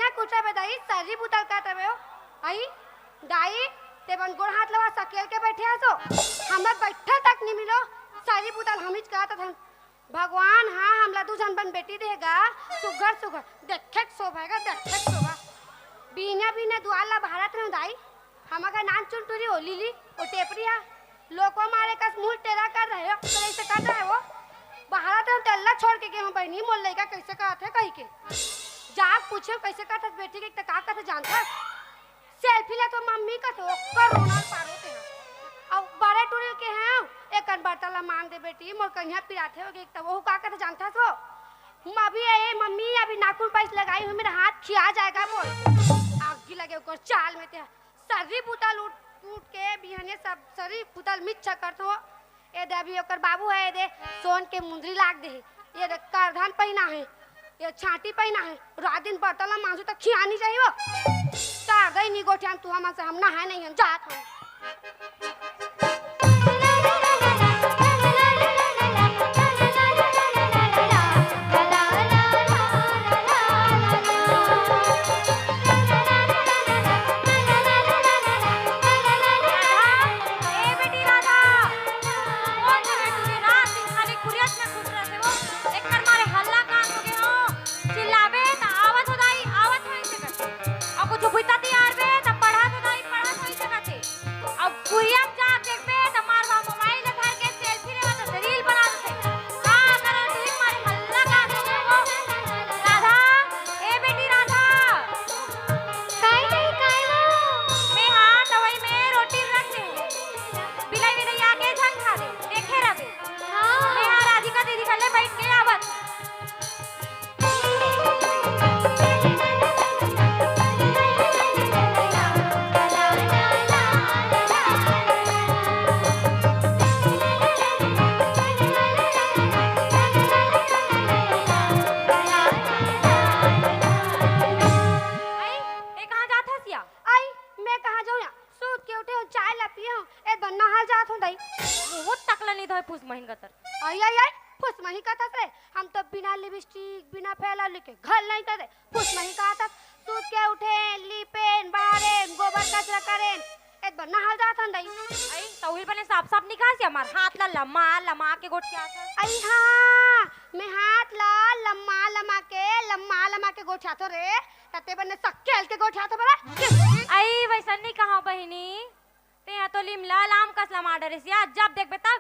बढ़िया कुछ बताई सारी बुतल का तबे हो आई दाई ते बन गोड़ हाथ लवा सकेल के बैठे आ तो हमरा बैठा तक नहीं मिलो सारी बुतल हम ही कहत हन भगवान हाँ हमला दू जन बन बेटी देगा सुगर सुगर देखे शोभेगा देखे शोभा बीना बीना दुआला भारत में दाई हमारा नान चुनटुरी हो लीली ओ टेपरिया लोको मारे का मुंह टेढ़ा कर रहे हो तो ऐसे कर रहे हो भारत में तेल्ला छोड़ के गए हम बहनी मोल लेगा कैसे कहते कहीं के जाग पूछे कैसे कहते बेटी के का कहते जानता सेल्फी ले तो मम्मी का तो रोना पारो ते अब बड़े टूरिल के हैं एक बर्तला मांग दे बेटी मोर कन्या पिराथे हो गए तब वो का कहते जानता तो अभी ये मम्मी अभी नाखून पैस लगाई हुई मेरा हाथ खिया जाएगा बोल आग लगे ऊपर चाल में ते सरी पुतल उठ के बिहने सब सरी पुतल मिच्छा करत हो ए दे अभी ओकर बाबू है दे सोन के मुंदरी लाग दे ये दे करधान पहना है ये छाटी पहना है रात दिन बर्तला मांसू तक खियानी चाहिए तार दई नी गोठियान तू हमसे हम ना है नहीं हम जात हम हम तो बिना लिपस्टिक बिना फैला लेके घर नहीं करे कुछ नहीं कहा था सूत के उठे लिपेन बारे गोबर कचरा करें एक बार नहा जाता नहीं आई तौहिल बने साफ साफ निकाल से हमार हाथ ला लम्मा लम्मा के गोट क्या था आई हां मैं हाथ ला लम्मा लम्मा के गोट छातो रे तते बने सक्केल के गोट छातो बरा आई वैसा नहीं कहा बहिनी ते तो लिमला लाम कस लमा डरेसिया जब देख बेटा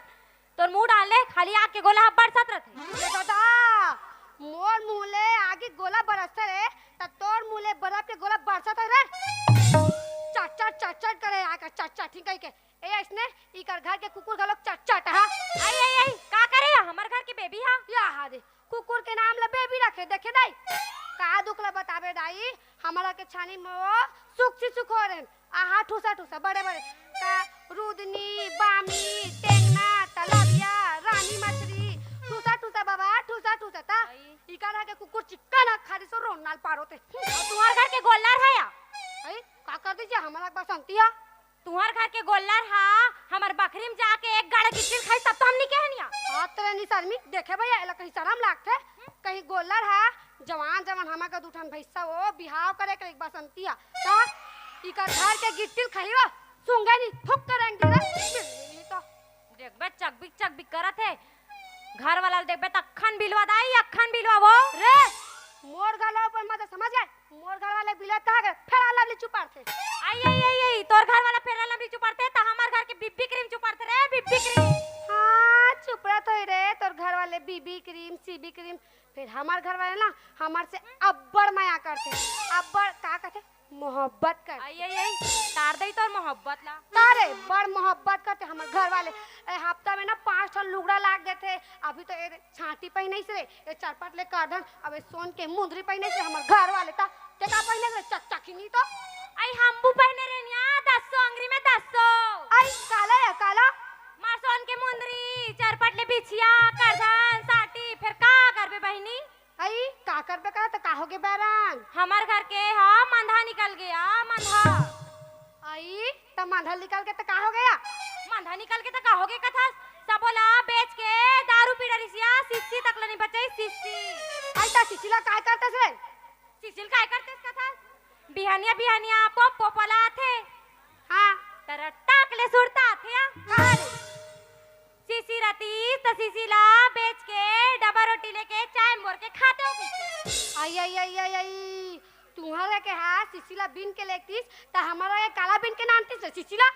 तोर मुंह डाले खाली आग के गोला बरसत रहते ये दादा मोर मुहले आगे गोला बरसते रे त तोर मुहले बर्फ के गोला बरसत रे चट करे आका चट ठीक कह के ए इसने ई कर घर के कुकुर का लोग चट हां आई का करे हमर घर की बेबी हां या हा दे कुकुर के नाम ले बेबी रखे देखे दाई का दुख ले बतावे दाई हमारा के छानी में सुख हो रे आहा ठूसा बड़े का रुदनी बामी टेंगना तलबिया रानी मछली ठूसा बाबा ठूसा ता ई का के कुकुर चिक्का ना खादी सो रोनाल पारोते तुम्हार घर के गोल्लर है या आई का कर दीजिए हमारा बसंतिया तुम्हार घर के गोल्लर हा हमर बकरी में जाके एक गाड़ा गिट्टी खाई तब तो हम नहीं कहनिया हां तेरे नी शर्मी देखे भैया एला कहीं शर्म लागथे कहीं गोल्लर हा जवान हमा का दूठन भैसा वो बिहाव करे के एक बसंतिया ता ई का घर के गिट्टी खाईवा सुंगा नी ठुक करेंगे रे तो देखबे चकबिक करत है घर वाला देखबे त अखन बिलवा दाई अखन बिलवा वो रे मोर गलो पर मत समझ गए मोर घर वाले बिलता है फेरा लवली चुपारते आई तोर घर वाला फेरा लवली चुपारते त हमार घर के बीबी क्रीम चुपारते रे बीबी क्रीम हां चुपरा तो रे तोर घर वाले बीबी क्रीम सीबी क्रीम फिर हमार घर वाले ना हमार से अब्बड़ माया करते अब्बड़ का कहते मोहब्बत कर आई तार दई तोर मोहब्बत ला तारे बड़ मोहब्बत करते हमार घर वाले हफ्ता में ना 5 ठन लुगड़ा लाग देते अभी तो ए छाटी पहने से ए चरपट ले करधन अबे सोन के मुंदरी पहने से हमार घर वाले ता ते का पहने से चकचकी तो आई हमबू पहने रे निया 10 अंगरी में 10 आई काला मार सोन के मुंदरी चरपट ले बिछिया करधन साटी फिर का करबे बहिनी आई का करबे का त का होगे बैरान हमार घर के हां मंधा निकल गया मंधा आई त मंधा निकल के त का हो गया मंधा निकल के त का हो गया कथा सब बोला बेच के दारू पी डरिसिया सिस्सी तक नहीं बचाई सिस्सी आई त सिसिला काय करते से सिसिल काय करते कथा बिहानिया बिहानिया पोपला थे हाँ तर टाकले सुरता थे कहाँ रे? सीसी रहती तो सीसी ला बेच के डब्बा रोटी लेके चाय मोर के खाते हो कैसे? आई आई आई आई आई तुम्हारे के हाथ सिसिला बिन के लेतीस त हमारा के काला बिन के नामतीस सिसिला।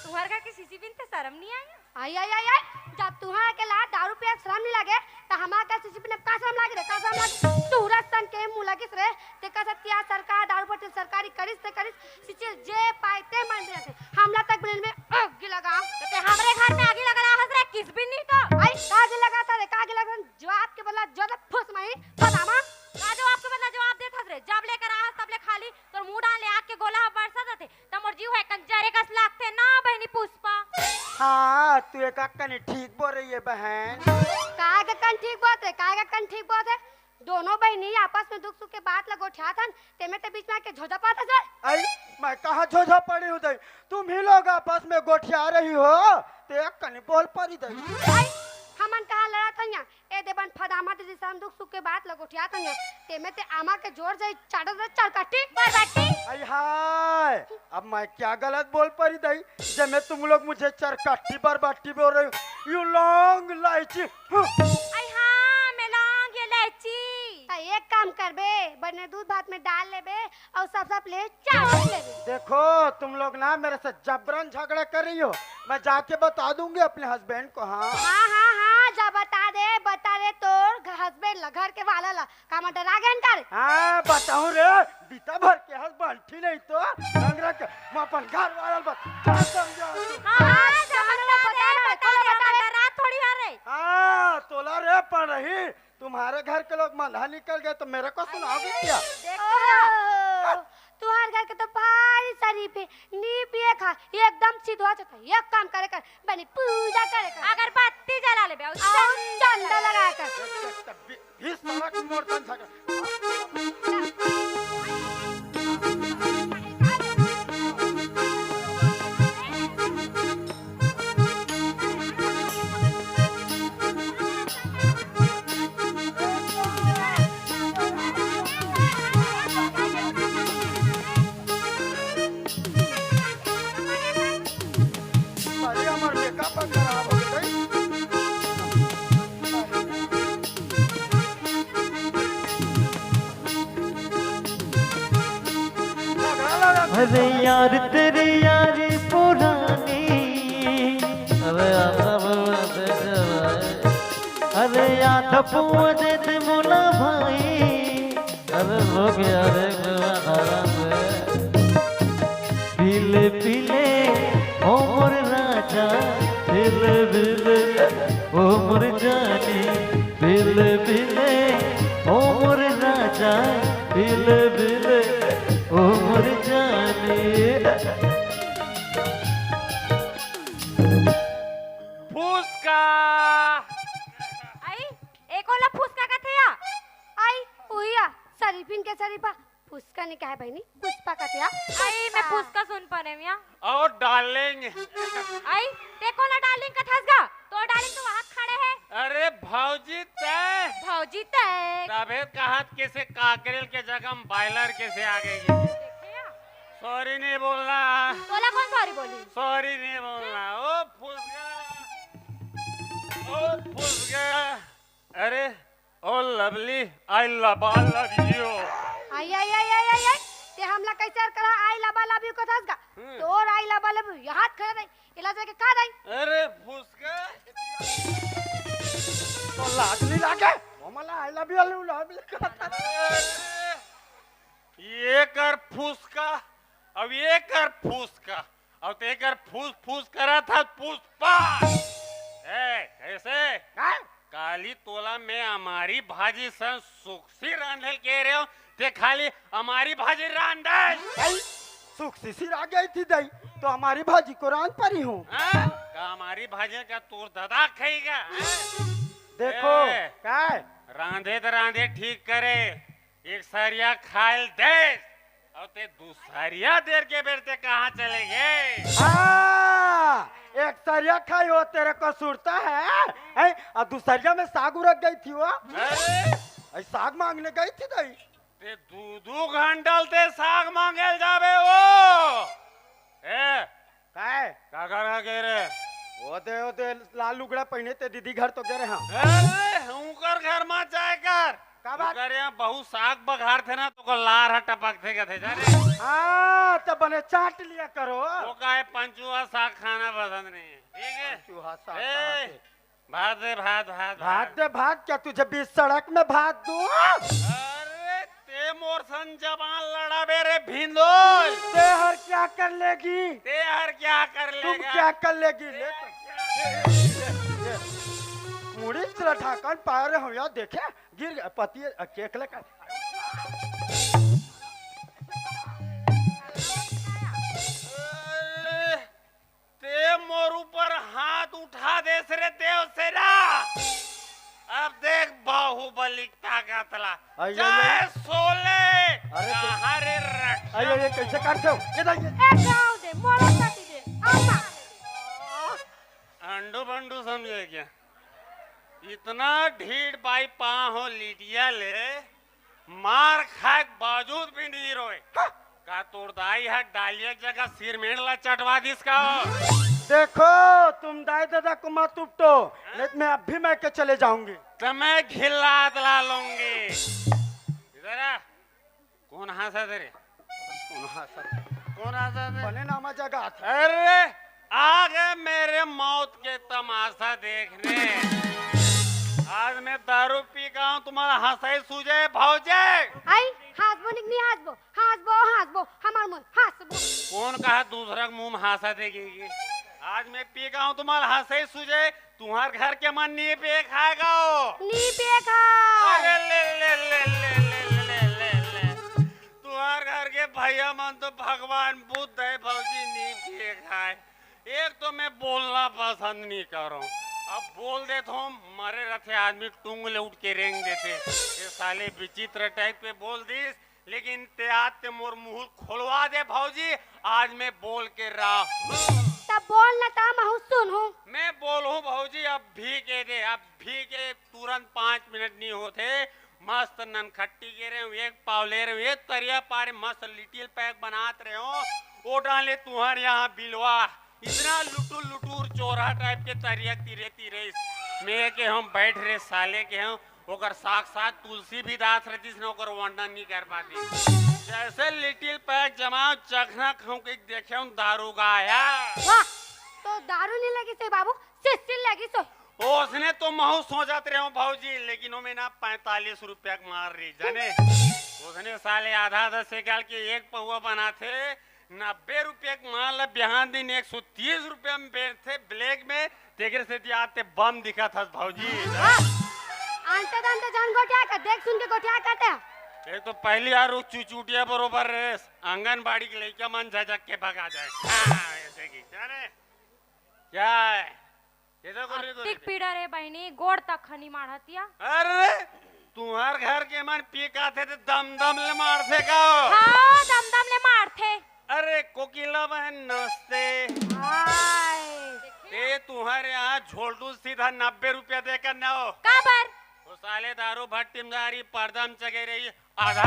तुम्हारे का की सीसी बिन ते शर्म नहीं आई? आई आई आई आई जब तुम्हारा के ला दारू पिया शर्म नहीं लगे त हमारा के सिसी बिन का शर्म लागे रे का शर्म लागे तूरा सन के मुंह लगिस रे ते का सत्या सरकार दारू पर सरकारी करिस ते करिस सिसिल जे पाइते मन बिना से हमला तक बिन में आग लगाओ ते हमरे घर में आगे लगा हंस रे किस बिन नहीं तो आई कागे लगाता रे कागे लगा जवाब के बदला जब फुस माई फदामा का जवाब के बदला जवाब देत हस रे जब लेकर आ तब ले खाली तोर मुंह डाल ले आग के गोला बरसा थे तमोर जीव है कंजरे कस लागते ना बहनी पुष्पा। हाँ तू एक कनी ठीक बोल रही है बहन। कागे कन ठीक बात है कागे कन ठीक बात है दोनों बहनी आपस में दुख सुख के बात लगो ठा थन तेमे ते बीच में आके झोझा पाता सर। आई मैं कहा झोझा पड़ी हूँ दई तुम ही लोग आपस में गोठिया रही हो तो एक कनी बोल पड़ी दई। आई हमन कहा लड़ा थन्या ए देबन फदामा दे सन दुख सुख के बात लगो ठा थन्या तेमे ते आमा के जोर जाई चाड़ा दे चरकाटी बरबाटी। आई हाय अब मैं क्या गलत बोल पड़ी दई जब मैं तुम लोग मुझे चरकट्टी बरबट्टी बोल रही हो यू लॉन्ग लाइची। आई हां मैं लौंग ये इलायची ता एक काम करबे बने दूध भात में डाल लेबे और सब ले चाट लेबे। देखो तुम लोग ना मेरे से जबरन झगड़ा कर रही हो मैं जाके बता दूंगी अपने हस्बैंड को। हाँ हाँ जा बता दे तोर हस्बैंड ला घर के वाला ला का मैं डरा गन कर। हाँ बताऊं रे बीता भर के हस्बैंड ठीक नहीं तो रंगरा के मैं अपन घर वाला बता क्या समझा तू। हां जमाना बता रे रात थोड़ी आ रही। हाँ तोला रे पड़ रही तुम्हारे घर के लोग मंधा निकल गए तो मेरे को सुनाओगे क्या? तुहार घर के तो भारी शरीफ है नी पिए खा एकदम सीधा चता एक काम करे कर बनी पूजा करे कर अगरबत्ती जला ले बे और चंदा लगा कर इस तरह की मोरतन झगड़ा अरे हमार मेकअप खराब हो गई। अरे यार तेरी यारी पुरानी अरे याद पूजे ते मोला भाई अरे लोग यार पीले पीले ओ मोर राजा पीले पीले ओ मोर जानी पीले पीले ओ मोर राजा पीले पीले ओ मोर जानी। फुसका आई एक ओला फुसका का थे या आई हुईया शरीफिन के शरीफा फुसका ने कहा बहनी पुष्पा का त्या आई मैं फुसका सुन पाने मिया और डार्लिंग आई देखो ना डार्लिंग का थसगा तो डार्लिंग तो वहां खड़े हैं। अरे भौजी तय भौजी तक तबे कहत कैसे काकरेल के जगह में बॉयलर कैसे आ गई। सॉरी नहीं बोलना तोला कौन सॉरी बोली? सॉरी नहीं बोलना ओ फुसका अरे oh lovely I love you. आई आई आई आई आई आई ते हमला कैसे करा आई लबा लव यू को थसगा तोर आई लबा लव यू हाथ खड़े दई इलाज के का दई। अरे फुसका तो लाज नहीं लागे मला आई लव यू लव ये कर फुसका अब ये कर फुसका अब ते कर फूस फूस करा था पुष्पा कैसे काली तोला में हमारी भाजी सन सुखसी रांधल के रहे हो ते खाली हमारी भाजी रांधल सुख सिसिर आ गई थी दई तो हमारी भाजी को रांध परी हूँ। का हमारी भाजी का तोर दादा खाएगा। देखो क्या रांधे तो रांधे ठीक करे एक सरिया खाल दे और ते दूसरिया देर के बेरते कहाँ चले गए। एक सरिया खाई हो तेरे को सुरता है और दूसरिया में साग उरक गई थी वो अरे साग मांगने गई थी दई ते दू घंटा ते साग मांगे जाबे वो ए काय का कर के रे ओते लाल लुगड़ा पहने ते दीदी घर तो गए हाँ अरे हुकर घर में जाए कर का बात? कर यहाँ बहु साग बघार थे ना तो को लार हट टपक थे कथे जाने हाँ तो बने चाट लिया करो वो का है पंचुआ साग खाना पसंद नहीं है ठीक है चूहा साग ए, भात दे भात भात भात दे भात क्या तुझे बीच सड़क में भात दूं अरे ते मोर सन जबान लड़ा बेरे भिंडोल ते हर क्या कर लेगी ते हर क्या कर तुम लेगा क्या कर लेगी ले तो मुड़ी तेरा ढाकन पाए रहे हो यार देखे गिर गया पति केक लेकर अरे, ते मोर ऊपर हाथ उठा दे रे देव सेना अब देख बाहुबली ताकतला अये, जय अये। सोले अरे तो- कहाँ रे रक्षा अयो ये कैसे काटते हो इधर ये ए जाओ दे मोला काटी दे आमा अंडू बंडू समझे क्या इतना ढीठ बाई पा हो लिटिया ले मार खाए के बावजूद भी नहीं रोए का तोड़दाई है डालिया की जगह सिर मेड़ला चटवा दिस का देखो तुम दाई दादा को मत उपटो नहीं तो मैं अब भी मैं के चले जाऊंगी तो मैं घिल्ला दिला लूंगी इधर आ कौन हंसा तेरे कौन हंसा तेरे बने नामा जगह अरे आ गए मेरे मौत के तमाशा देखने आज मैं दारू पी का हूँ तुम्हारा हंसाई सूझे भौजे आई हासबो निकनी हासबो हमार मुंह हासबो कौन कहा दूसरा के मुंह में हंसा देगी आज मैं पी का हूँ तुम्हारा हंसाई सूझे तुम्हारे घर के मन नहीं पे खाएगा नी पे खा अरे ले ले ले ले ले ले ले ले तुम्हारे घर के भैया मन तो भगवान बुद्ध है भौजी नहीं पिए खाए एक तो मैं बोलना पसंद नहीं कर रहा हूँ अब बोल दे तो मरे रथे आदमी टूंगले उठ के रेंग देते ये साले विचित्र टाइप पे बोल दिस लेकिन ते आज ते मोर मुंह खोलवा दे भौजी आज मैं बोल के रहा हूँ तब बोल ना ता महू सुन हूँ मैं बोलूं भौजी अब भी के दे अब भी के तुरंत 5 मिनट नहीं होते मस्त ननखट्टी के रहे हो एक पाव ले रहे हो एक तरिया पारे मस्त लिटिल पैक बनात रहे हो वो डाले तुम्हारे यहाँ बिलवा इतना लुटूर लुटूर चोरा टाइप के तरिया तीरे तीरे मैं के हम बैठ रहे साले के हम ओकर साक्षात तुलसी भी दास रहती ने ओकर वर्णन नहीं कर पाती जैसे लिटिल पैक जमाओ चखना खाऊं के देखे हूं दारू गाया वाह तो दारू नहीं लगी से बाबू सिस्टिल लगी सो उसने तो महू सोचत रहे हो भाजी लेकिन वो में ना 45 रुपया मार रही जाने उसने साले आधा आधा से गाल के एक पहुआ बना थे 90 रुपया माल बिहान दिन 130 रुपया में बेचते ब्लैक में तेरे से आते बम दिखा था भाजी आंटे दांते जान गोटिया का देख सुन के गोटिया करते एक तो पहली यार वो चुचुटिया बरोबर रेस आंगनबाड़ी के लड़का मन झटक के भगा जाए ऐसे की जाने क्या है ये तो कर रही टिक पीड़ा रे बहनी गोड़ तक खनी मारतिया अरे तुम्हार घर के मन पी का थे तो दम दम ले मार थे का हाँ दम दम ले मारथे अरे कोकिला बहन नमस्ते हाय ये तुम्हारे यहाँ झोलटू सीधा 90 रुपया देकर न हो काबर वो साले दारू भट्टीमदारी पर्दम चगे रही आधा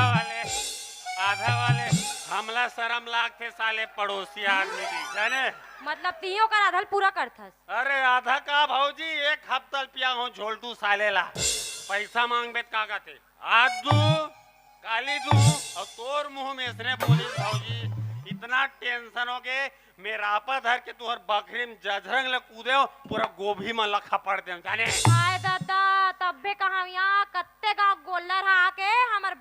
वाले हमला शर्म लाग थे साले पड़ोसी आदमी की जाने मतलब तीयों का राधल पूरा करथस अरे आधा का भौजी एक हफ्ता पिया हूँ झोलटू साले ला पैसा मांग बेत का थे आज दू काली दू और तोर मुंह में इसने बोली भौजी इतना टेंशन हो के मेरा आपा धर के तुहर बकरी में जजरंग ले कूदे हो पूरा गोभी में लखा पड़ दे जाने हाय दादा तब्बे कहाँ यहाँ कत्ते गाँव गोल्लर हा के हमर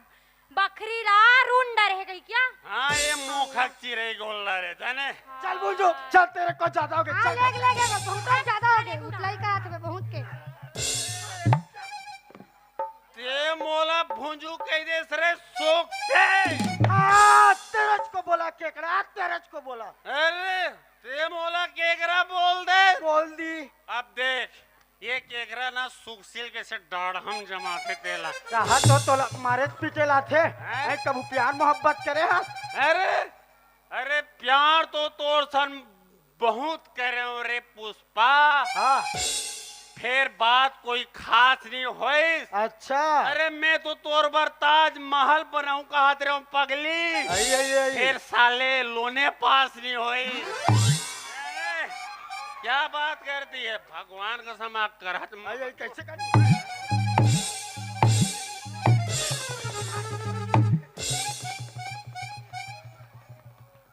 बकरी ला रुंडा रह गई क्या हाँ ये मुखक चिरे गोल्ला रे जाने चल बुझो चल तेरे को ज्यादा हो गया हाँ चल लेग बहुत ज्यादा हो गए उतलाई का हाथ में बहुत के ते मोला भुंजू कह दे सरे सोखते तेरज को बोला केकड़ा तेरज को बोला अरे ते मोला केकरा बोल दी अब देख ये केकरा ना सुखसिल के से डाढ़म जमा के तेला चाहत हो तो मारे पीटे लाथे ऐ कबू प्यार मोहब्बत करे हा अरे प्यार तो तोर सन बहुत करे रे पुष्पा हां फिर बात कोई खास नहीं होई। अच्छा अरे मैं तो तोर बर ताज महल बनाऊं कहा तेरे पगली। आई फिर साले लोने पास नहीं होई। अरे, क्या बात करती है भगवान कसम आप करत आई कैसे कर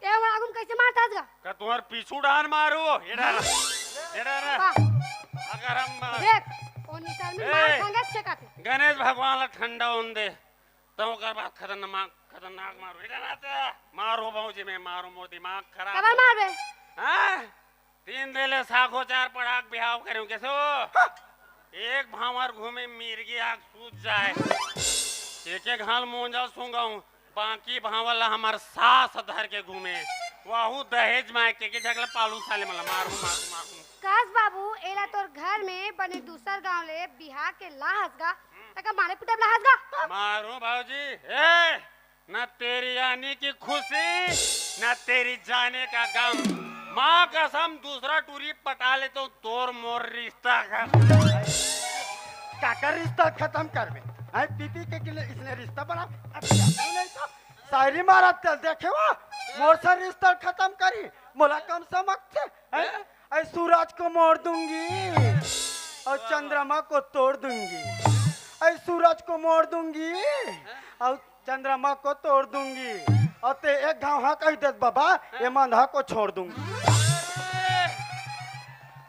ए आगुम कैसे मारतास गा का तुम्हार पीछू डान मारू एडा वाह अगर हम देख ओ निसार में मार ए! खांगे छकाते गणेश भगवान ला ठंडा होन दे तो कर बात खतरनाक मारू एडा ना ते मारो बहुजी में मारो मोर दिमाग खराब कबर मारबे हाँ? 3 देले साखो 4 पड़ाक बिहाव करूं कैसे एक भावर घूमे मिर्गी आग सूझ जाए एक हाल मोंजा सूंगाऊं बाकी भावला हमार सास धर के घूमे वाहू दहेज माय के झगला पालू साले मला मारू काश बाबू एला तोर घर में बने दूसर गांव ले बिहार के लाहस गा तका मारे पिटे लाहस गा मारू भाऊजी ए न तेरी आने की खुशी न तेरी जाने का गम माँ कसम दूसरा टूरी पटा ले तो तोर मोर रिश्ता काका रिश्ता खत्म कर बे आई पीपी के लिए इसने रिश्ता बना अच्छा नहीं तो शायरी मारा चल देखे वो मोर से रिश्ता खत्म करी मोला कम समझ से आई सूरज को मोड़ दूंगी और चंद्रमा को तोड़ दूंगी आई सूरज को मोड़ दूंगी और चंद्रमा को तोड़ दूंगी और ते एक गाँव हाँ कह दे बाबा ये मंधा को छोड़ दूंगी।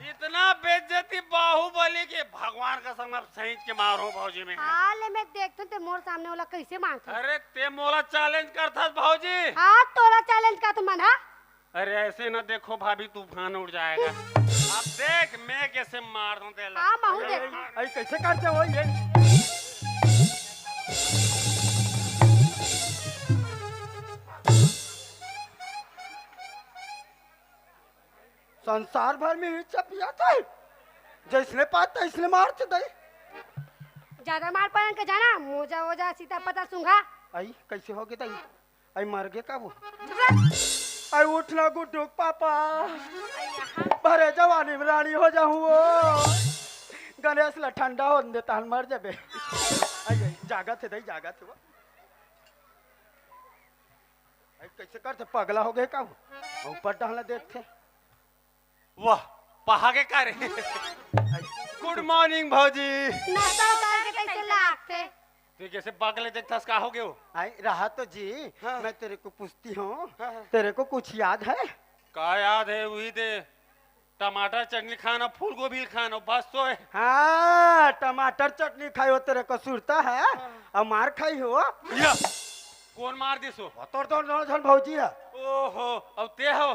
इतना बेइज्जती बाहुबली के भगवान का संग सही के मारो भौजी में हाले मैं देखतू ते मोर सामने वाला कैसे मारता अरे ते मोला चैलेंज करता भौजी हां तोरा चैलेंज का तो मन हा अरे ऐसे न देखो भाभी तूफान उड़ जाएगा अब देख मैं कैसे मार दूं तेला हां महू देख आई कैसे करते हो ये संसार भर में ही चपियाता है जैसने पाता इसने मारते दे ज्यादा मार पड़न के जाना मोजा वोजा सीता पता सुंघा आई कैसे हो गए दई आई मर गए का वो चुप रह। आई उठना गुड्डुक पापा भरे जवानी में रानी हो जाऊं वो गणेश ला ठंडा हो देता हन मर जाबे आई जागा थे दई जागा थे वो आई कैसे करते पगला हो गए का वो ऊपर डालना देखते वाह पहागे का रे गुड मॉर्निंग भौजी नाश्ता उतार के कैसे लागते तू कैसे बगले देखता का हो गए हो आई रहा तो जी हाँ। मैं तेरे को पूछती हूँ हाँ। तेरे को कुछ याद है का याद है वही दे टमाटर चटनी खाना फूल गोभी खाना बस तो है हाँ टमाटर चटनी खाई हो तेरे को सुरता है और मार खाई हो या कौन मार दिसो तोड़ तोड़ दोनों जन भौजी है ओहो अब ते हो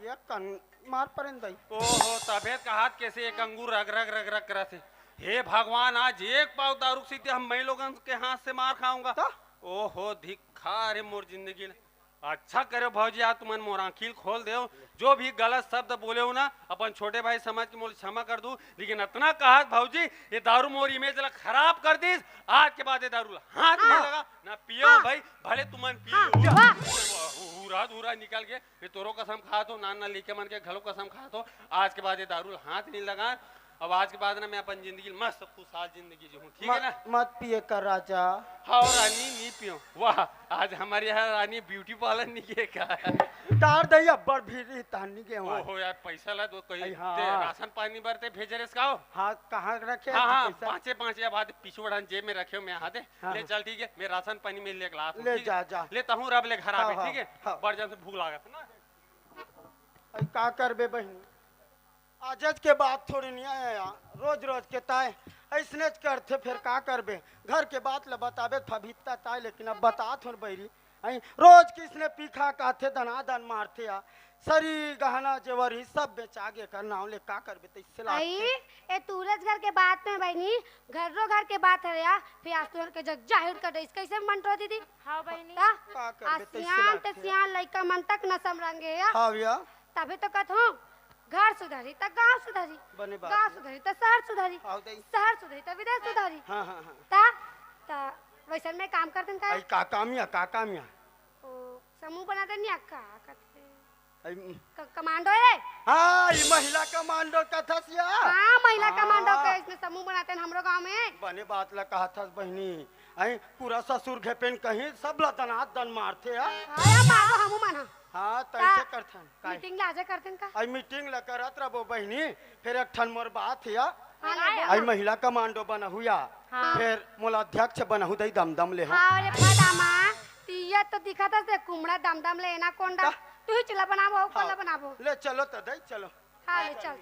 ये कन मार पड़न दई ओहो तबियत का हाथ कैसे एक अंगूर रग रग रग रग रहा थे हे भगवान आज एक पाव दारू सीते हम मैं लोगों के हाथ से मार खाऊंगा तो? ओहो धिक्कार है मोर जिंदगी ने अच्छा करे भौजी आज तुमन मोर आंखिल खोल दे जो भी गलत शब्द बोले हो ना अपन छोटे भाई समझ के मोर क्षमा कर दूं लेकिन इतना कहा भौजी ये दारू मोर इमेज ला खराब कर दीस आज के बाद ये दारू ला हाथ नहीं लगा ना पियो भाई भले तुमन पियो हुरा धूरा निकल के ये तोरो कसम खा तो नाना लिखे मन के घलो कसम खा तो आज के बाद ये दारू हाथ नहीं लगा अब आज के बाद ना मैं अपन जिंदगी मस्त खुशहाल जिंदगी जीऊं ठीक है ना मत पिए कर राजा हाँ रानी नहीं पियो वाह आज हमारे यहाँ रानी ब्यूटी पार्लर नहीं का तार दई अब्बर भी तानी के वहाँ ओहो यार पैसा ला दो कहीं हाँ। ते राशन पानी भरते भेजे रे इसका हाँ कहाँ रखे हाँ हाँ पैसा? पाँचे या बाद पीछू बढ़ान जेब में रखे हो मैं हाथे हाँ। ले चल ठीक है मैं राशन पानी में ले ग्लास ले जा जा लेता हूँ रब ले घर आवे हाँ, ठीक है हाँ। बड़ जन से भूख लागत ना आई का करबे बहन आजज के बाद थोड़ी नहीं आया रोज रोज के ताए ऐसने करते फिर का करबे घर के बात ल बताबे फभिता ताए लेकिन अब बता थोड़ बैरी आई रोज किसने पीखा काथे दनादन मारते आ सरी गहना जेवरी सब बेचा गे कर नाव ले का करबे तो इससे आई लागते ए तूरज घर के बात में बहनी घरो घर के बात है या फिर आज तोहर के जग जाहिर कर दे इसके कैसे मंटो दीदी हाँ बहनी ता का करबे तो इससे आसियान ते लागते सियान लइका मन तक न समरंगे या हाँ भैया तभी तो कहत हूँ घर सुधारी त गांव सुधारी बने बात गांव सुधारी त शहर सुधारी आओ दई शहर सुधारी त विदेश सुधारी हाँ हाँ हाँ ता ता वैसन में काम करते का आई का कामिया ओ समूह बना देनी का करते कमांडो है। हाँ ये महिला कमांडो कथा सिया। हाँ महिला कमांडो हाँ। के इसमें समूह बनाते हैं हमरो गांव में। बने बात ला कहा था बहनी आई पूरा ससुर घेपेन कहीं सब लतनाथ दन मारते हैं। आया मारो हमू माना। हाँ तैसे करथन काहे? मीटिंग लाजे करते हैं का? आई मीटिंग ला करत रहो बहनी फिर एक ठन मोर बात है हाँ ले आई बोलो। महिला कमांडो बना हुआ हाँ। फिर मोला अध्यक्ष बना हु दई दम दम ले हो हाँ अरे फदामा तिया तो दिखा था से कुमड़ा दम दम लेना कोंडा। का? तू ही चला बनाबो हाँ। कोला बनाबो। ले चलो तो दई चलो हाँ ले चल।